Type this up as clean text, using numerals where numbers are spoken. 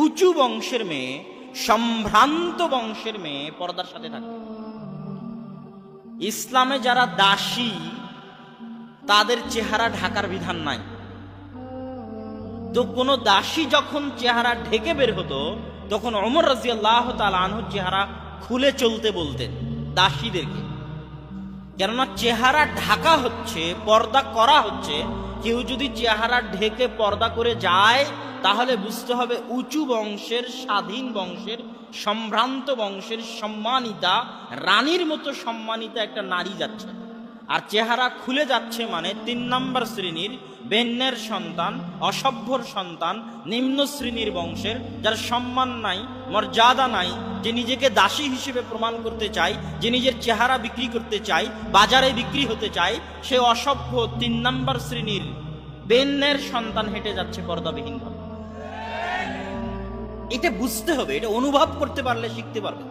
উঁচু বংশের মেয়ে, সম্ভ্রান্ত বংশের মেয়ে পর্দার সাথে থাকে। ইসলামে যারা দাসী তাদের চেহারা ঢাকার বিধান নাই। তো কোন দাসী যখন চেহারা ঢেকে বের হতো তখন ওমর রাদিয়াল্লাহু তাআলা আনহু চেহারা খুলে চলতে বলতেন দাসীদেরকে। কেননা চেহারা ঢাকা হচ্ছে, পর্দা করা হচ্ছে। কেউ যদি চেহারা ঢেকে পর্দা করে যায় তাহলে বুঝতে হবে উঁচু বংশের, স্বাধীন বংশের, সম্ভ্রান্ত বংশের সম্মানিতা, রানীর মতো সম্মানিতা একটা নারী যাচ্ছে। আর চেহারা খুলে যাচ্ছে মানে ৩ নম্বর শ্রেণীর বেন্যের সন্তান, অসভ্যর সন্তান, নিম্ন শ্রেণীর বংশের, যার সম্মান নাই, মর্যাদা নাই, যে নিজেকে দাসী হিসেবে প্রমাণ করতে চায়, যে নিজের চেহারা বিক্রি করতে চায়, বাজারে বিক্রি হতে চায়, সে অসভ্য ৩ নম্বর শ্রেণীর বেন্যের সন্তান হেঁটে যাচ্ছে পর্দাবিহীন ভাবে। এটা বুঝতে হবে, এটা অনুভব করতে পারলে শিখতে পারবে।